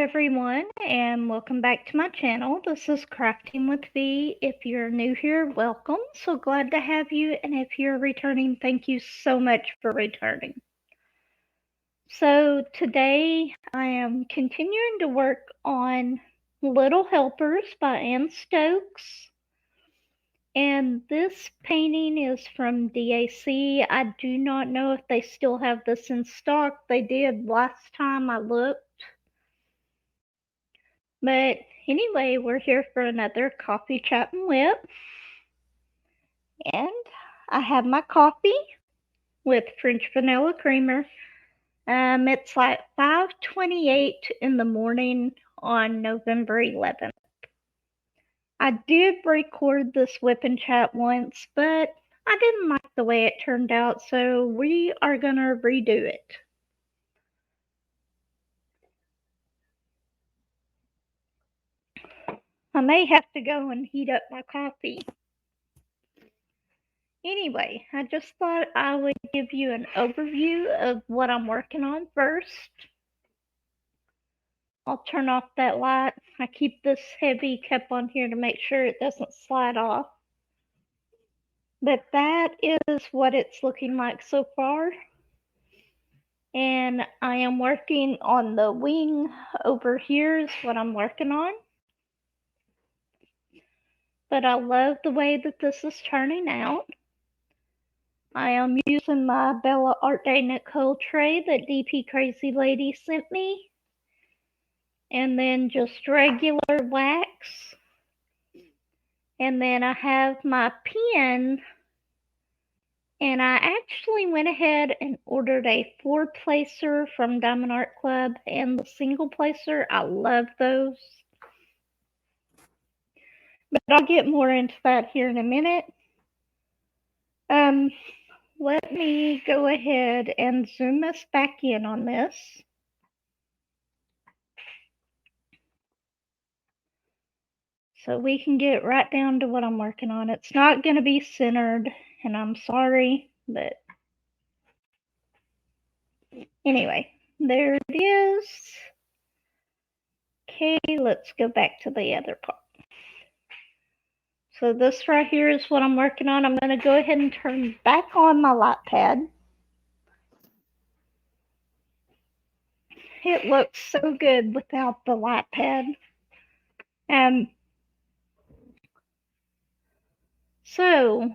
everyone, and welcome back to my channel. This is Crafting with V. If you're new here, welcome. So glad to have you, and if you're returning, thank you so much for returning. So today I am continuing to work on Little Helpers by Ann Stokes. And this painting is from DAC. I do not know if they still have this in stock. They did last time I looked. But anyway, we're here for another coffee chat and whip. And I have my coffee with French vanilla creamer. It's like 5:28 in the morning on November 11th. I did record this whip and chat once, but I didn't like the way it turned out, so we are gonna redo it. I may have to go and heat up my coffee. Anyway, I just thought I would give you an overview of what I'm working on first. I'll turn off that light. I keep this heavy cup on here to make sure it doesn't slide off. But that is what it's looking like so far. And I am working on the wing over here is what I'm working on. But I love the way that this is turning out. I am using my Bella Art Day Nicole tray that DP Crazy Lady sent me. And then just regular wax. And then I have my pen. And I actually went ahead and ordered a 4-placer from Diamond Art Club and the single placer. I love those. But I'll get more into that here in a minute. Let me go ahead and zoom us back in on this. So we can get right down to what I'm working on. It's not going to be centered, and I'm sorry, but anyway, there it is. Okay, let's go back to the other part. So this right here is what I'm working on. I'm going to go ahead and turn back on my light pad. It looks so good without the light pad. So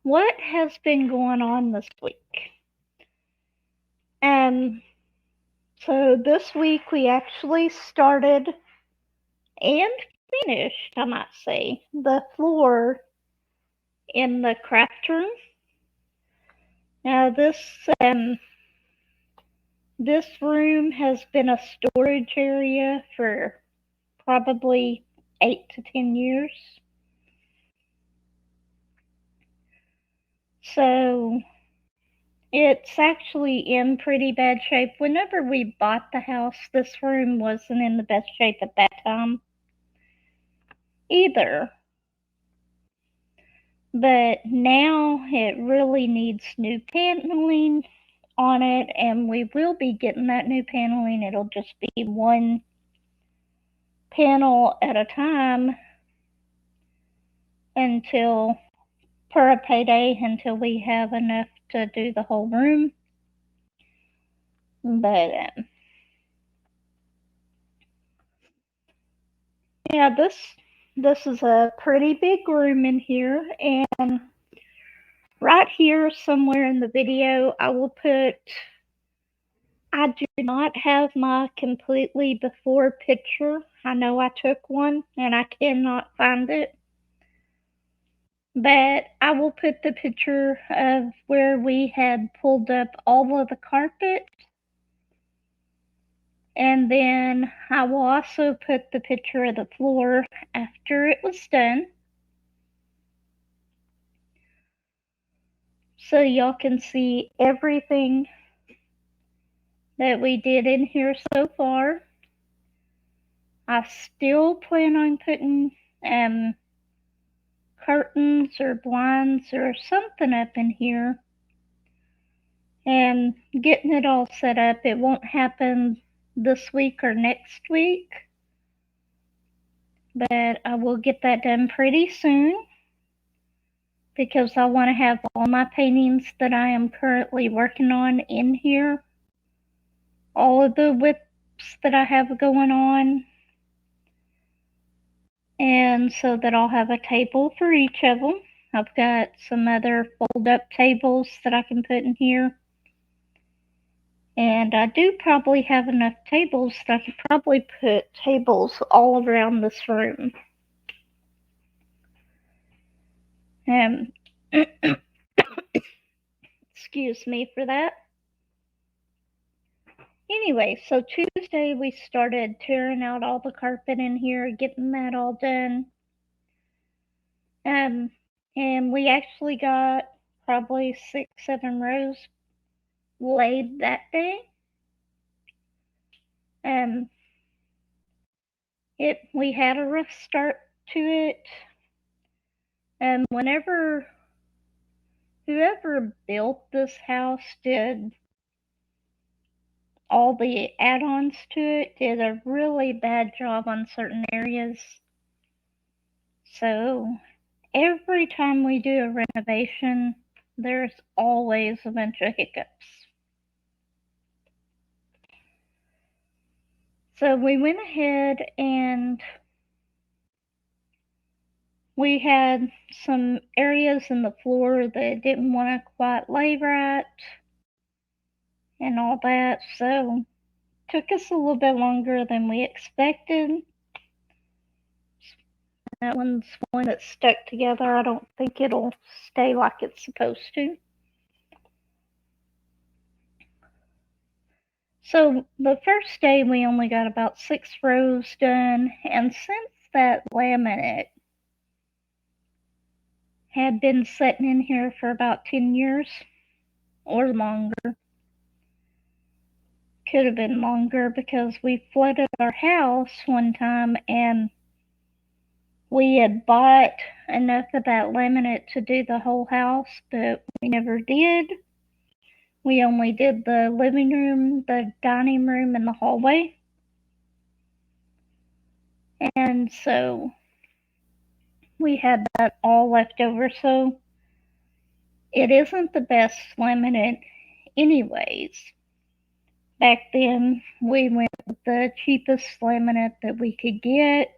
what has been going on this week? So this week we actually started and finished, I might say, the floor in the craft room. Now this room has been a storage area for probably 8 to 10 years. So it's actually in pretty bad shape. Whenever we bought the house, this room wasn't in the best shape at that time either. But now it really needs new paneling on it, and we will be getting that new paneling. It'll just be one panel at a time until per a payday until we have enough to do the whole room. But yeah, this is a pretty big room in here, and right here somewhere in the video I will put, I do not have my completely before picture. I know I took one and I cannot find it. But I will put the picture of where we had pulled up all of the carpet. And then I will also put the picture of the floor after it was done. So y'all can see everything that we did in here so far. I still plan on putting curtains or blinds or something up in here and getting it all set up. It won't happen this week or next week, but I will get that done pretty soon because I want to have all my paintings that I am currently working on in here, all of the WIPs that I have going on, and so that I'll have a table for each of them. I've got some other fold-up tables that I can put in here. And I do probably have enough tables that I could probably put tables all around this room. Excuse me for that. Anyway, so Tuesday we started tearing out all the carpet in here, getting that all done. And we actually got probably 6-7 rows laid that day. We had a rough start to it. Whoever built this house did all the add-ons to it, did a really bad job on certain areas. So every time we do a renovation, there's always a bunch of hiccups. So we went ahead and we had some areas in the floor that didn't want to quite lay right and all that, so it took us a little bit longer than we expected. That one's one that's stuck together. I don't think it'll stay like it's supposed to. So the first day we only got about 6 rows done, and since that laminate had been sitting in here for about 10 years or longer, could have been longer because we flooded our house one time and we had bought enough of that laminate to do the whole house, but we never did. We only did the living room, the dining room, and the hallway. And so we had that all left over. So it isn't the best laminate anyways. Back then, we went with the cheapest laminate that we could get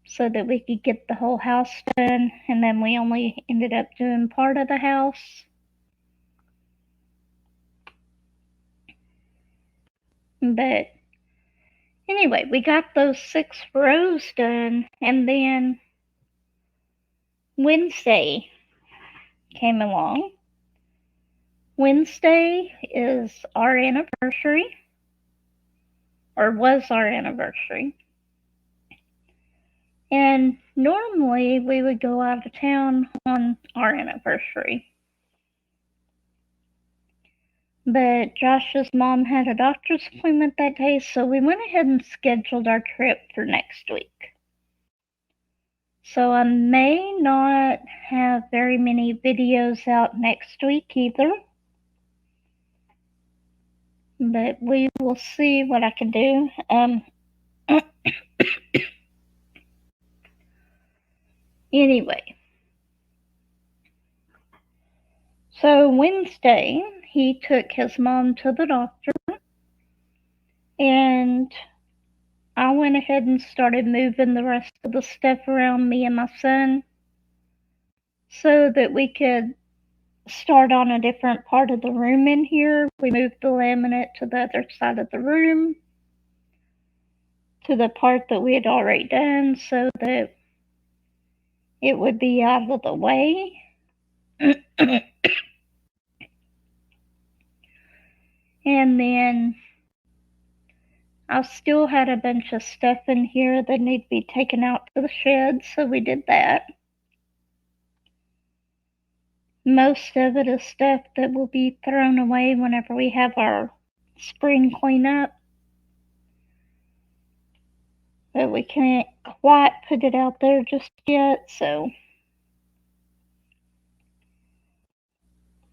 so that we could get the whole house done, and then we only ended up doing part of the house. But anyway, we got those 6 rows done, and then Wednesday came along. Wednesday is our anniversary, or was our anniversary. And normally we would go out of town on our anniversary. But Josh's mom had a doctor's appointment that day, so we went ahead and scheduled our trip for next week. So I may not have very many videos out next week either. But we will see what I can do. Anyway. So Wednesday, he took his mom to the doctor, and I went ahead and started moving the rest of the stuff around, me and my son, so that we could start on a different part of the room in here. We moved the laminate to the other side of the room, to the part that we had already done, so that it would be out of the way. And then I still had a bunch of stuff in here that needed to be taken out to the shed, so we did that. Most of it is stuff that will be thrown away whenever we have our spring cleanup. But we can't quite put it out there just yet, so.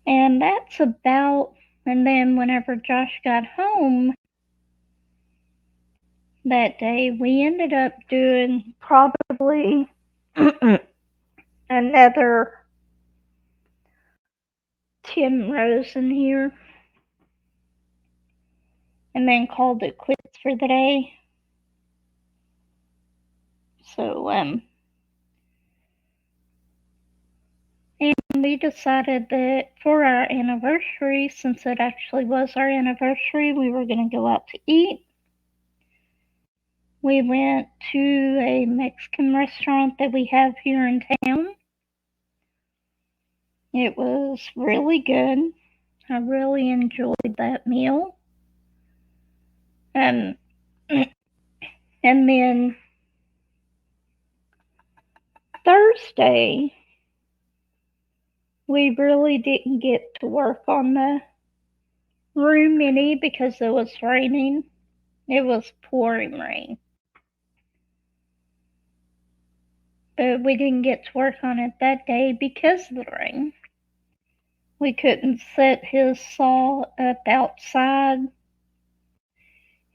And that's about And then whenever Josh got home that day, we ended up doing probably another 10 rows in here, and then called it quits for the day. So, and we decided that for our anniversary, since it actually was our anniversary, we were going to go out to eat. We went to a Mexican restaurant that we have here in town. It was really good. I really enjoyed that meal. And then Thursday, we really didn't get to work on the room any because it was raining. It was pouring rain. But we didn't get to work on it that day because of the rain. We couldn't set his saw up outside,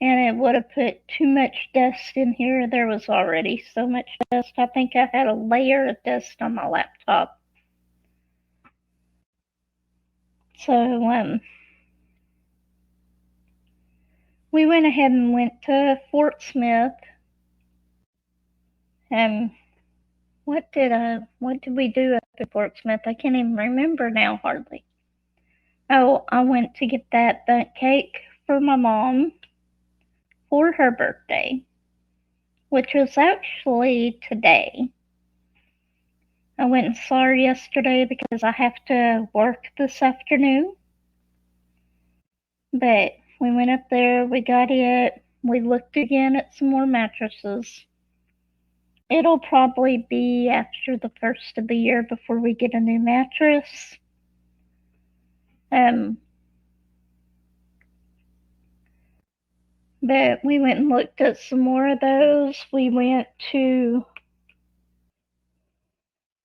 and it would have put too much dust in here. There was already so much dust. I think I had a layer of dust on my laptop. So, we went ahead and went to Fort Smith. And what did we do up at Fort Smith? I can't even remember now hardly. Oh, I went to get that bundt cake for my mom for her birthday, which was actually today. I went and saw her yesterday because I have to work this afternoon. But we went up there, we got it, we looked again at some more mattresses. It'll probably be after the first of the year before we get a new mattress. But we went and looked at some more of those. We went to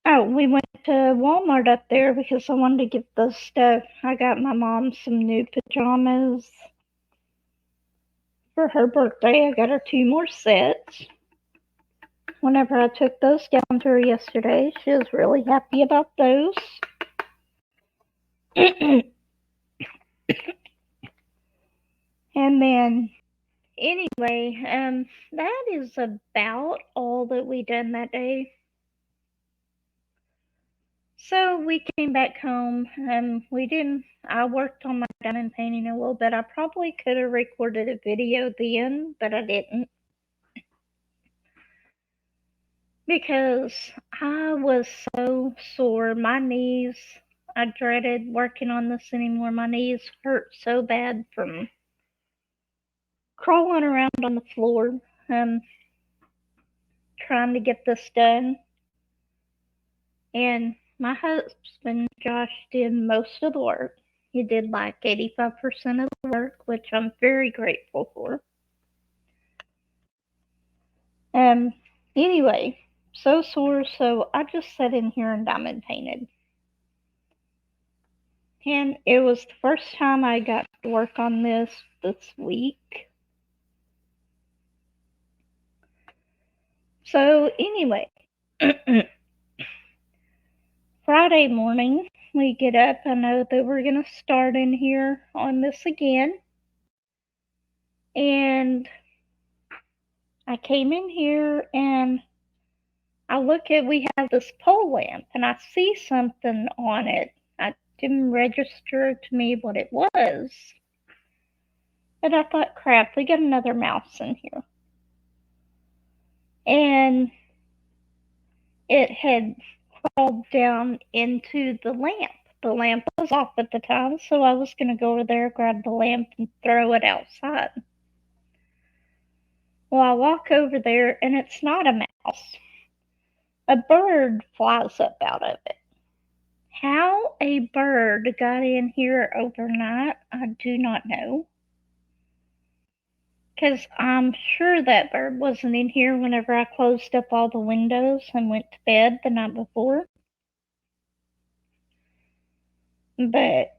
Walmart up there because I wanted to get the stuff. I got my mom some new pajamas for her birthday. I got her 2 more sets. Whenever I took those down to her yesterday, she was really happy about those. And then, anyway, that is about all that we done that day. So we came back home, and I worked on my diamond painting a little bit. I probably could have recorded a video then, but I didn't. Because I was so sore. My knees, I dreaded working on this anymore. My knees hurt so bad from crawling around on the floor, trying to get this done. And my husband, Josh, did most of the work. He did like 85% of the work, which I'm very grateful for. Anyway, so sore, so I just sat in here and diamond painted. And it was the first time I got to work on this week. So anyway, Friday morning, we get up. I know that we're going to start in here on this again. And I came in here and we have this pole lamp, and I see something on it. I didn't register to me what it was. But I thought, crap, we got another mouse in here. And it had crawled down into the lamp. The lamp was off at the time, so I was going to go over there, grab the lamp, and throw it outside. Well, I walk over there, and it's not a mouse. A bird flies up out of it. How a bird got in here overnight, I do not know. Because I'm sure that bird wasn't in here whenever I closed up all the windows and went to bed the night before. But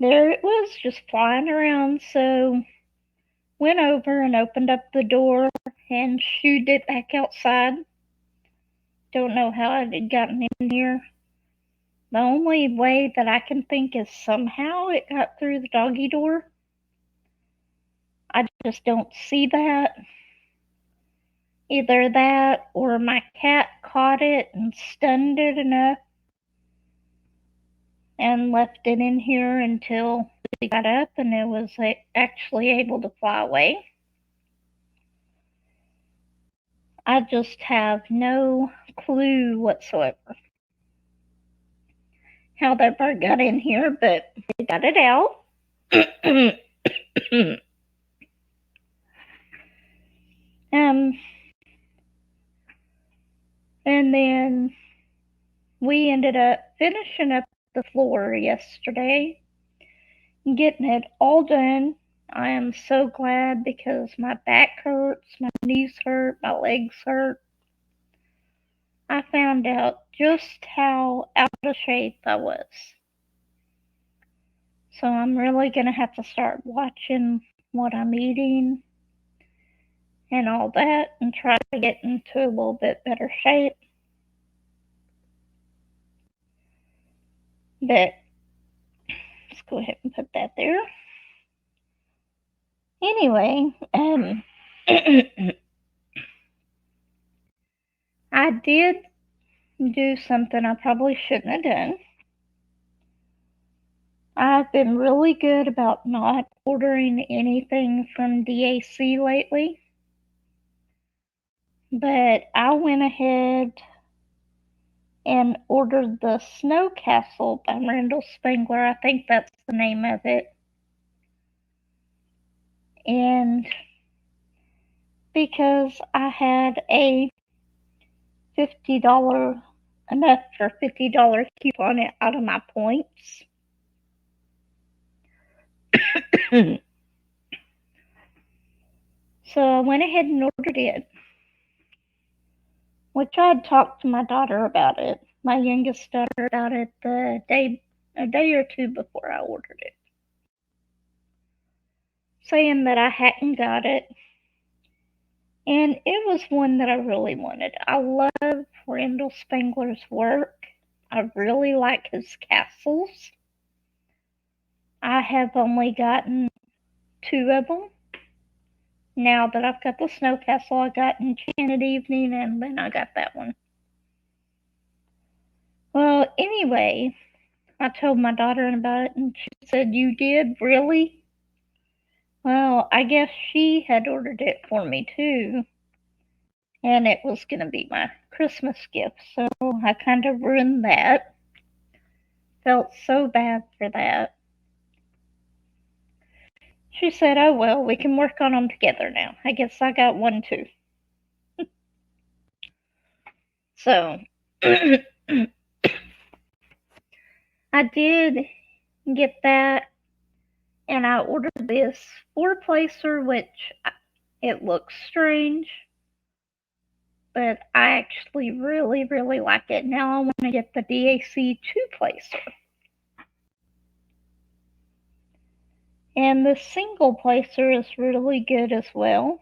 there it was, just flying around. So went over and opened up the door and shooed it back outside. Don't know how it had gotten in here. The only way that I can think is somehow it got through the doggy door. I just don't see that. Either that or my cat caught it and stunned it enough and left it in here until we got up and it was actually able to fly away. I just have no clue whatsoever how that bird got in here, but we got it out. And then we ended up finishing up the floor yesterday, getting it all done. I am so glad because my back hurts, my knees hurt, my legs hurt. I found out just how out of shape I was. So I'm really going to have to start watching what I'm eating and all that and try to get into a little bit better shape. But let's go ahead and put that there. Anyway, I did do something I probably shouldn't have done. I've been really good about not ordering anything from DAC lately. But I went ahead and ordered the Snow Castle by Randall Spangler. I think that's the name of it. And because I had a $50 enough for $50 coupon out of my points. So I went ahead and ordered it, which I had talked to my daughter about it, my youngest daughter, about it a day or two before I ordered it, saying that I hadn't got it. And it was one that I really wanted. I love Randall Spangler's work. I really like his castles. I have only gotten 2 of them. Now that I've got the Snow Castle, I got Enchanted Evening, and then I got that one. Well, anyway, I told my daughter about it, and she said, "You did? Really?" Well, I guess she had ordered it for me too, and it was going to be my Christmas gift, so I kind of ruined that. Felt so bad for that. She said, "Oh well, we can work on them together now. I guess I got one too." So I did get that, and I ordered this 4-placer, which it looks strange, but I actually really, really like it. Now I want to get the DAC 2-placer. And the single placer is really good as well.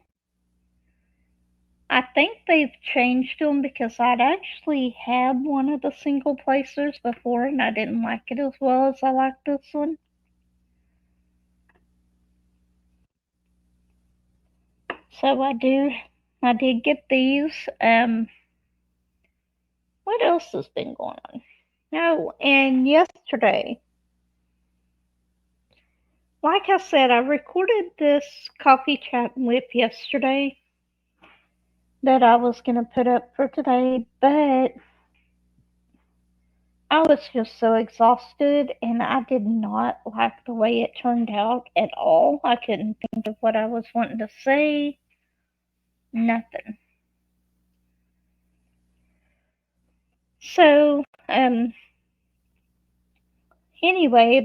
I think they've changed them because I'd actually had one of the single placers before and I didn't like it as well as I like this one. So I did get these. What else has been going on? Oh, and yesterday, like I said, I recorded this coffee chat and WIP yesterday that I was going to put up for today, but I was just so exhausted and I did not like the way it turned out at all. I couldn't think of what I was wanting to say. Nothing. So, anyway,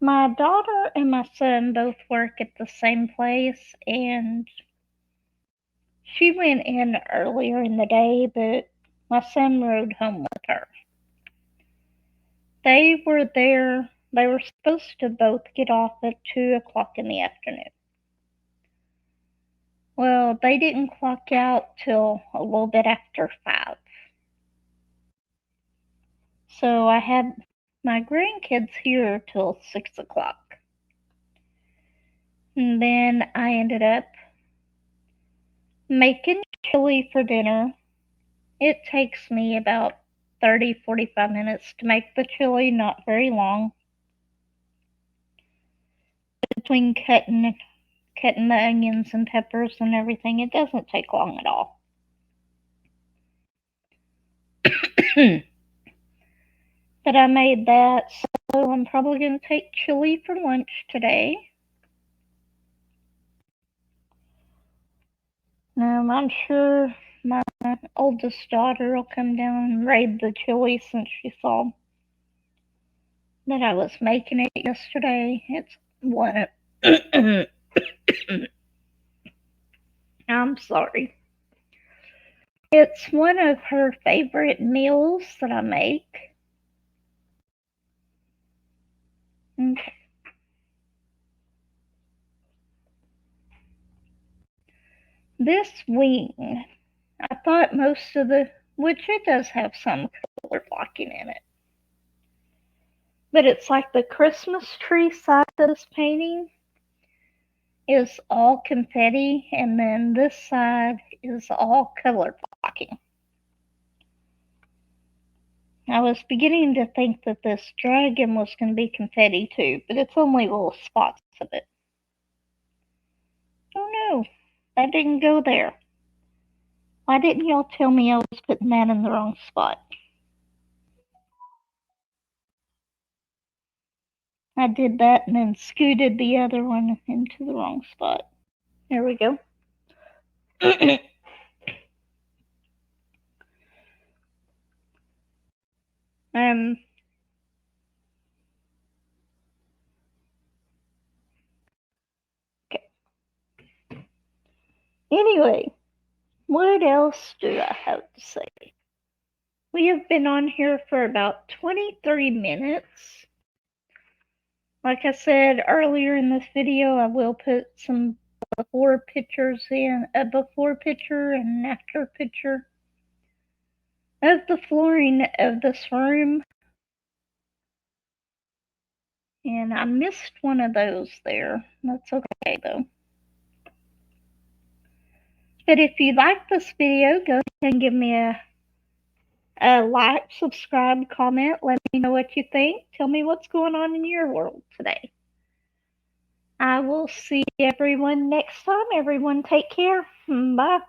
my daughter and my son both work at the same place, and she went in earlier in the day, but my son rode home with her. They were there. They were supposed to both get off at 2 o'clock in the afternoon. Well, they didn't clock out till a little bit after 5. So I had my grandkids here till 6 o'clock. And then I ended up making chili for dinner. It takes me about 30-45 minutes to make the chili, not very long. Between cutting the onions and peppers and everything, it doesn't take long at all. But I made that, so I'm probably going to take chili for lunch today. I'm sure my oldest daughter will come down and raid the chili since she saw that I was making it yesterday. It's one of I'm sorry. It's one of her favorite meals that I make. Okay. This wing, I thought most of which it does have some color blocking in it. But it's like the Christmas tree side of this painting is all confetti, and then this side is all color blocking. I was beginning to think that this dragon was going to be confetti too, but it's only little spots of it. Oh no, that didn't go there. Why didn't y'all tell me I was putting that in the wrong spot? I did that and then scooted the other one into the wrong spot. There we go. Okay. Anyway, what else do I have to say? We have been on here for about 23 minutes. Like I said earlier in this video, I will put some before pictures in, a before picture and an after picture of the flooring of this room. And I missed one of those there. That's okay though. But if you like this video, go ahead and give me a like, subscribe, comment. Let me know what you think. Tell me what's going on in your world today. I will see everyone next time. Everyone take care. Bye.